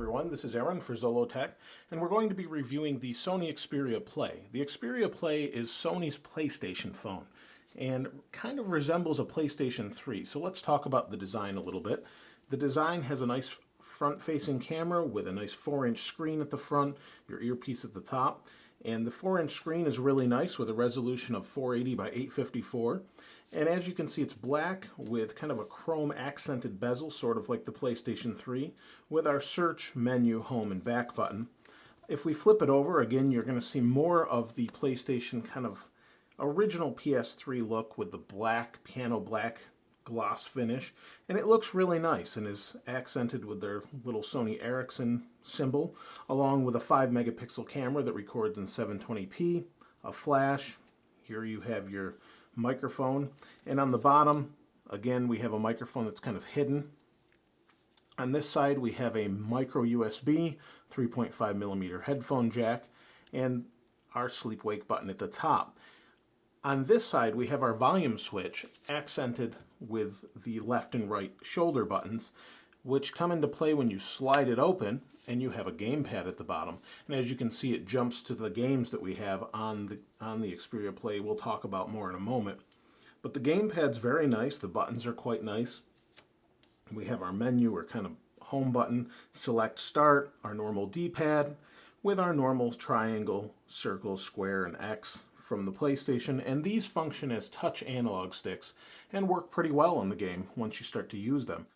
everyone, this is Aaron for Zollotech, and we're going to be reviewing the Sony Xperia Play. The Xperia Play is Sony's PlayStation phone and kind of resembles a PlayStation 3. So let's talk about the design a little bit. The design has a nice front-facing camera with a nice 4-inch screen at the front, your earpiece at the top, and the 4-inch screen is really nice with a resolution of 480 by 854. And as you can see, it's black with kind of a chrome accented bezel, sort of like the PlayStation 3, with our search, menu, home, and back button. If we flip it over, again, you're going to see more of the PlayStation kind of original PS3 look with the black, piano black gloss finish. And it looks really nice and is accented with their little Sony Ericsson symbol, along with a 5-megapixel camera that records in 720p, a flash. Here you have your microphone, and on the bottom again we have a microphone that's kind of hidden. On this side we have a micro USB 3.5mm headphone jack and our sleep wake button at the top. On this side we have our volume switch accented with the left and right shoulder buttons, which come into play when you slide it open, and you have a gamepad at the bottom. And as you can see, it jumps to the games that we have on the Xperia Play. We'll talk about more in a moment. But the gamepad's very nice. The buttons are quite nice. We have our menu, or kind of home button, select start, our normal D-pad, with our normal triangle, circle, square, and X from the PlayStation. And these function as touch analog sticks and work pretty well in the game once you start to use them.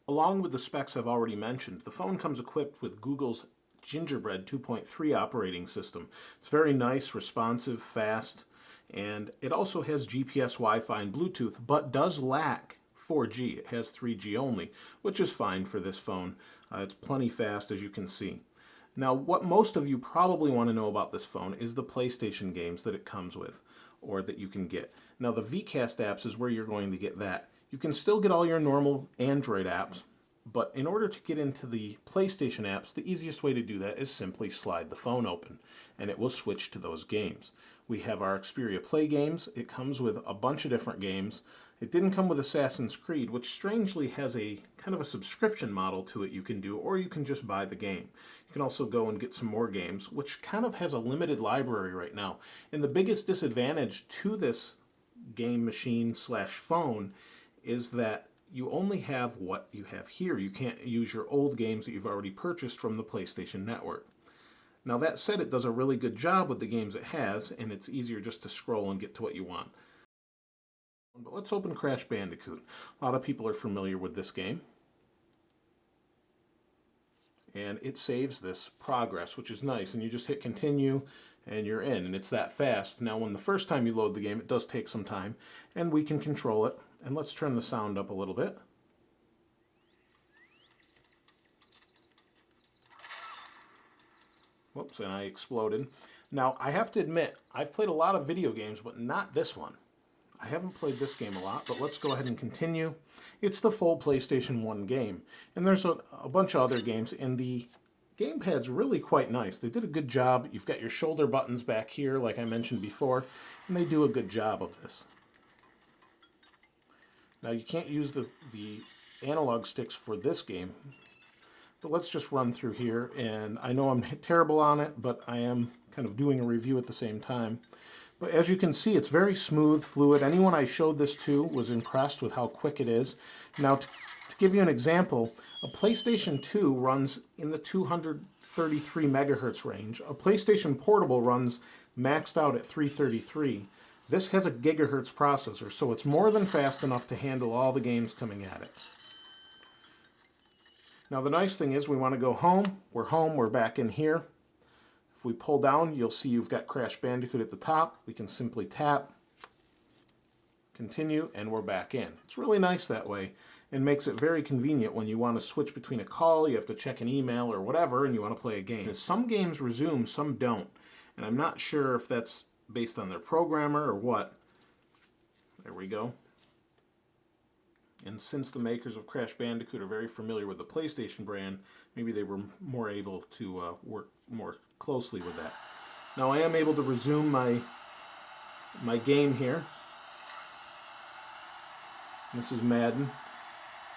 Along with the specs I've already mentioned, the phone comes equipped with Google's Gingerbread 2.3 operating system. It's very nice, responsive, fast, and it also has GPS, Wi-Fi, and Bluetooth, but does lack 4G. It has 3G only, which is fine for this phone. It's plenty fast, as you can see. Now, what most of you probably want to know about this phone is the PlayStation games that it comes with, or that you can get. Now, the VCast apps is where you're going to get that. You can still get all your normal Android apps, but in order to get into the PlayStation apps, the easiest way to do that is simply slide the phone open, and it will switch to those games. We have our Xperia Play games. It comes with a bunch of different games. It didn't come with Assassin's Creed, which strangely has a kind of a subscription model to it you can do, or you can just buy the game. You can also go and get some more games, which kind of has a limited library right now. And the biggest disadvantage to this game machine slash phone is that you only have what you have here. You can't use your old games that you've already purchased from the PlayStation Network. Now that said, it does a really good job with the games it has, and it's easier just to scroll and get to what you want. But let's open Crash Bandicoot. A lot of people are familiar with this game. And it saves this progress, which is nice, and you just hit continue and you're in, and it's that fast. Now when the first time you load the game, it does take some time, and we can control it. And let's turn the sound up a little bit. Whoops, and I exploded. Now I have to admit, I've played a lot of video games, but not this one. I haven't played this game a lot, but let's go ahead and continue. It's the full PlayStation 1 game, and there's a bunch of other games, and the gamepad's really quite nice. They did a good job. You've got your shoulder buttons back here, like I mentioned before, and they do a good job of this. Now you can't use the analog sticks for this game, but let's just run through here, and I know I'm terrible on it, but I am kind of doing a review at the same time. But as you can see, it's very smooth, fluid. Anyone I showed this to was impressed with how quick it is. Now, to give you an example, a PlayStation 2 runs in the 233 megahertz range. A PlayStation Portable runs maxed out at 333. This has a gigahertz processor, so it's more than fast enough to handle all the games coming at it. Now, the nice thing is we want to go home. We're back in here. If we pull down, you'll see you've got Crash Bandicoot at the top. We can simply tap, continue, and we're back in. It's really nice that way and makes it very convenient when you want to switch between a call, you have to check an email or whatever, and you want to play a game. Some games resume, some don't. And I'm not sure if that's based on their programmer or what. There we go. And since the makers of Crash Bandicoot are very familiar with the PlayStation brand, maybe they were more able to work more closely with that. Now I am able to resume my game here. This is Madden,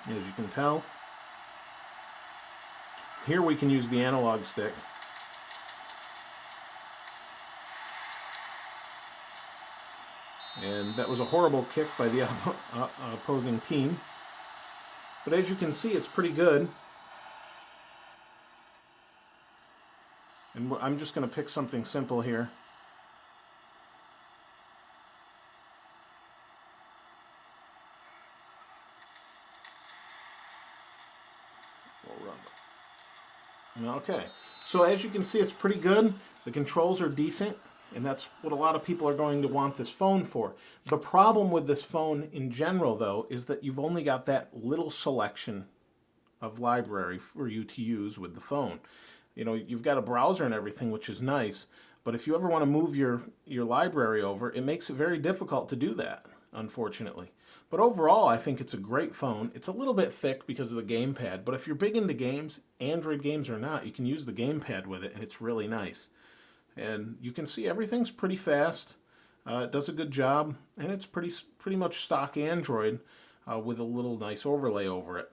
as you can tell. Here we can use the analog stick. And that was a horrible kick by the opposing team. But as you can see, it's pretty good. And I'm just going to pick something simple here. Okay, so as you can see, it's pretty good. The controls are decent, and that's what a lot of people are going to want this phone for. The problem with this phone in general, though, is that you've only got that little selection of library for you to use with the phone. You know, you've got a browser and everything, which is nice, but if you ever want to move your library over, it makes it very difficult to do that, unfortunately. But overall, I think it's a great phone. It's a little bit thick because of the gamepad, but if you're big into games, Android games or not, you can use the gamepad with it, and it's really nice. And you can see everything's pretty fast. It does a good job, and it's pretty much stock Android with a little nice overlay over it.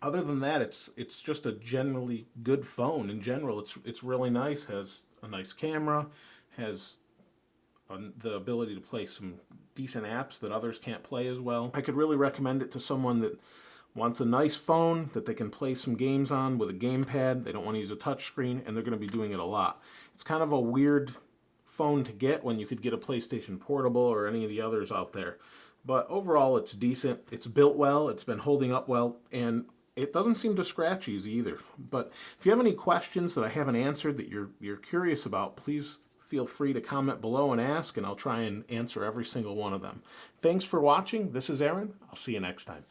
Other than that, it's just a generally good phone. In general, it's really nice. Has a nice camera, has the ability to play some decent apps that others can't play as well. I could really recommend it to someone that wants a nice phone that they can play some games on with a gamepad. They don't want to use a touchscreen, and they're going to be doing it a lot. It's kind of a weird phone to get when you could get a PlayStation Portable or any of the others out there. But overall, it's decent. It's built well. It's been holding up well, and it doesn't seem to scratch easy either. But if you have any questions that I haven't answered that you're curious about, please feel free to comment below and ask, and I'll try and answer every single one of them. Thanks for watching. This is Aaron. I'll see you next time.